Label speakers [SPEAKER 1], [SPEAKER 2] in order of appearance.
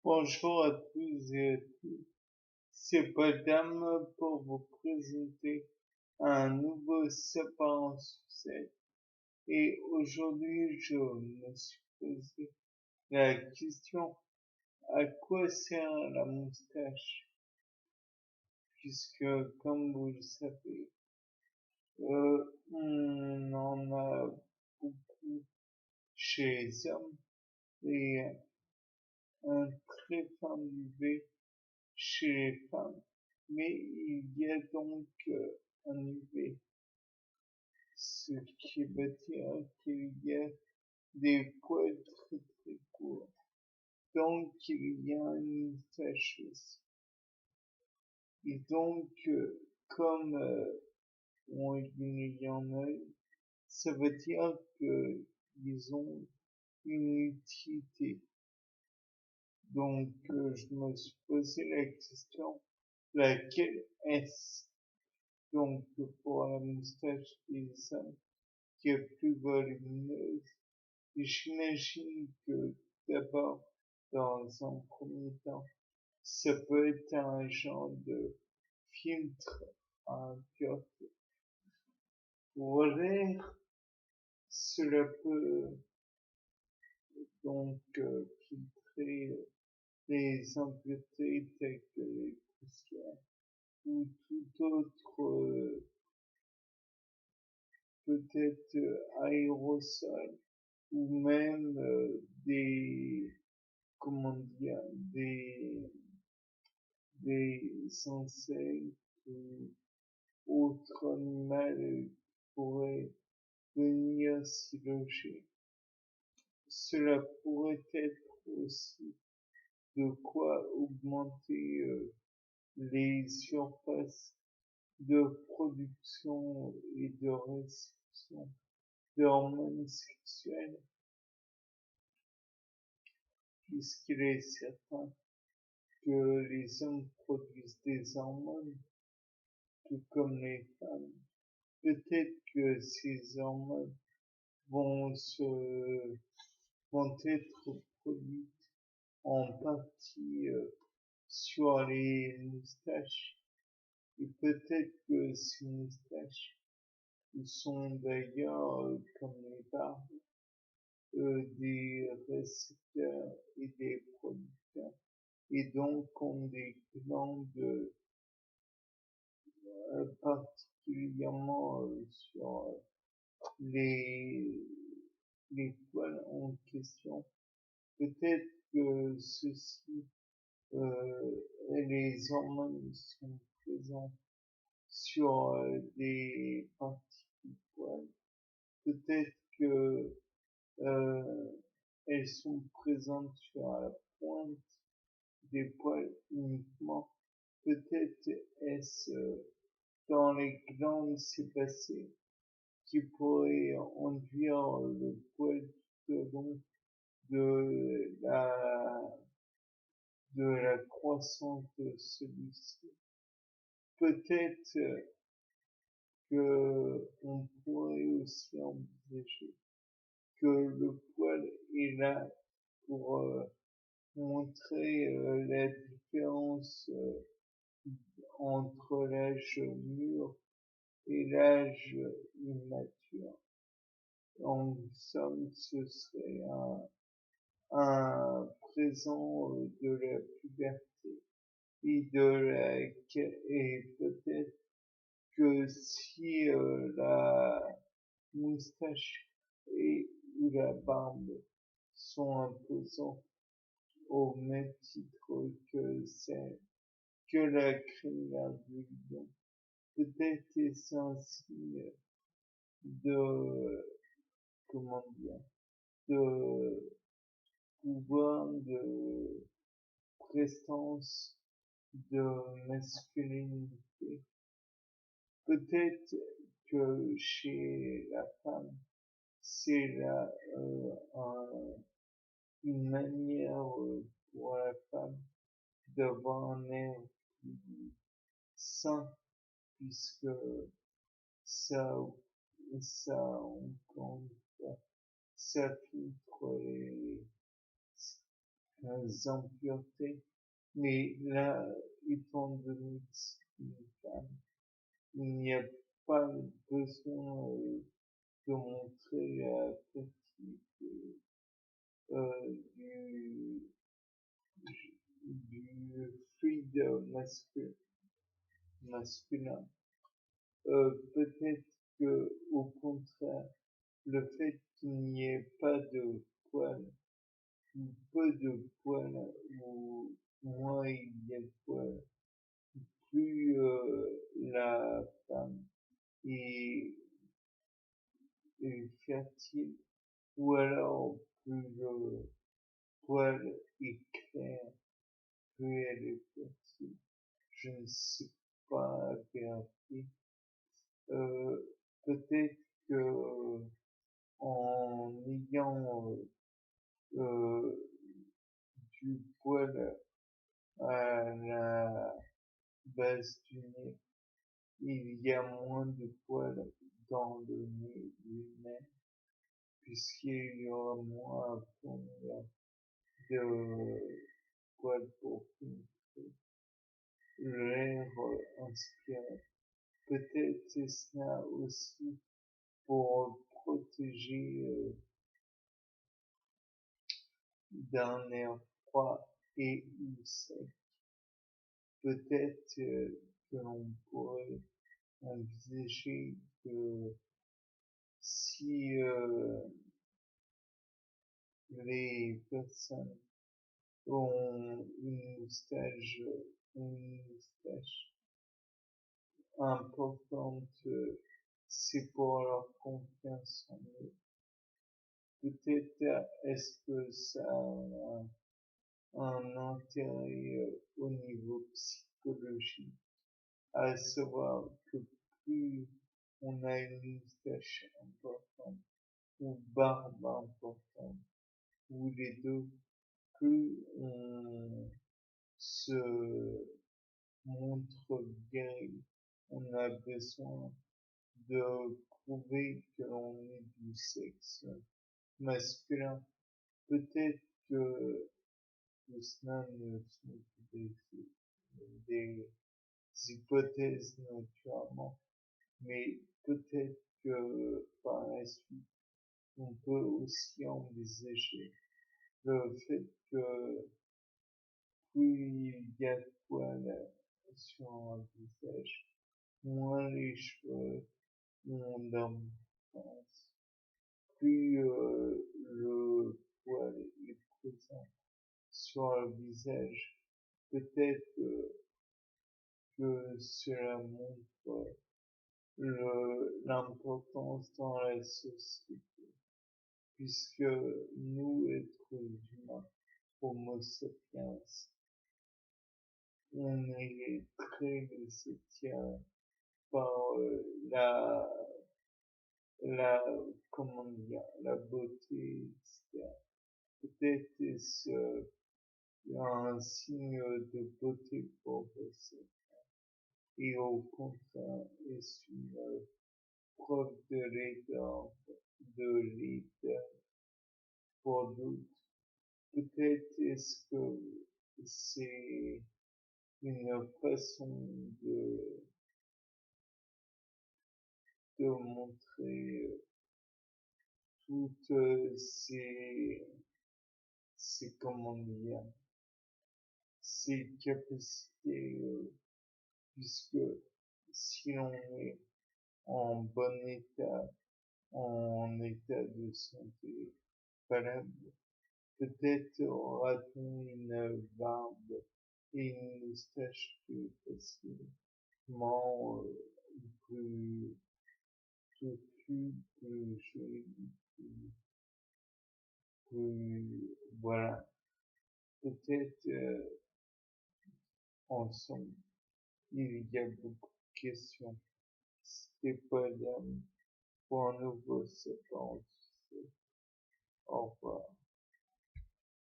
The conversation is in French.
[SPEAKER 1] Bonjour à tous et à toutes, c'est Padam pour vous présenter un nouveau sapin en succès. Et aujourd'hui, je me suis posé la question, à quoi sert la moustache? Puisque, comme vous le savez, on en a beaucoup chez les hommes et un très fin duvet chez les femmes. Mais il y a donc un UV, ce qui veut dire qu'il y a des poils très très courts. Donc il y a une moustache aussi. Et donc, comme il y en a, ça veut dire qu'ils ont une utilité. Donc, je me suis posé la question, laquelle est-ce? Donc, pour la moustache des hommes qui est plus volumineuse, j'imagine que d'abord, dans un premier temps, ça peut être un genre de filtre à cœur pour l'air. Cela peut donc filtrer les impuretés telles que les poussières ou tout autre peut-être aérosol ou même des comment dire des insectes ou autres animaux pourraient venir s'y loger. Cela pourrait être aussi de quoi augmenter les surfaces de production et de réception d'hormones sexuelles, puisqu'il est certain que les hommes produisent des hormones, tout comme les femmes. Peut-être que ces hormones vont être produites en partie sur les moustaches. Et peut-être que ces moustaches sont d'ailleurs, comme les barbes, des récepteurs et des producteurs, et donc ont des glandes particulièrement sur les, les poils en question. Peut-être que ceci, les hormones sont présentes sur des parties du poil. Peut-être que elles sont présentes sur la pointe des poils uniquement. Peut-être est-ce dans les glandes sébacées qui pourrait enduire le poil tout au long de de la croissance de celui-ci. Peut-être que on pourrait aussi envisager que le poil est là pour montrer la différence entre l'âge mûr et l'âge immature. En somme, ce serait un présent de la puberté et et peut-être que si la moustache et ou la barbe sont imposants au même titre que celle que la crinière du lion, peut-être est-ce un signe de comment dire de pouvoir de prestance de masculinité. Peut-être que chez la femme, c'est là une manière pour la femme d'avoir un air plus sain, puisque ça, encore une fois, ça filtre impuretés. Mais là, étant donné que c'est une femme, il n'y a pas besoin de montrer la fertilité du, du fluide masculin. Peut-être que, au contraire, le fait qu'il n'y ait pas de poils, ou peu de poils, ou moins il y a de poils, plus la femme est, est fertile, ou alors plus le poil est clair, plus elle est fertile. Je ne sais pas vérifier. Peut-être que en ayant du poil à la base du nez, il y a moins de poils dans le nez lui-même, puisqu'il y aura moins à fournir de poils pour filtrer l'air inspiré. Peut-être c'est cela aussi pour protéger d'un air froid et ou sec. Peut-être que l'on pourrait envisager que si les personnes ont une moustache importante, c'est pour leur confiance en eux. Peut-être est-ce que ça a un intérêt au niveau psychologique, à savoir que plus on a une moustache importante ou barbe importante, ou les deux, plus on se montre viril, on a besoin de prouver que l'on est du sexe masculin. Peut-être que tout cela ne sont que des hypothèses naturellement, mais peut-être que par la suite, on peut aussi envisager le fait que plus il y a de poils sur un visage, moins les cheveux ont d'importance, plus le poil est présent sur le visage. Peut-être que cela montre l'importance dans la société, puisque nous, êtres humains, Homo sapiens, on est très attirés par la, comment dire, la beauté, etc. Peut-être est-ce un signe de beauté pour vous, et au contraire, est-ce une preuve de laideur pour d'autres? Peut-être est-ce que c'est une façon de montrer toutes ces comment dire, ces capacités, puisque si l'on est en bon état, en état de santé valable, peut-être aura-t-on une barbe et une moustache plus facilement, plus touffu, plus joli, voilà. Peut-être en somme, il y a beaucoup de questions. C'était pas pour un nouveau séquence. Au revoir.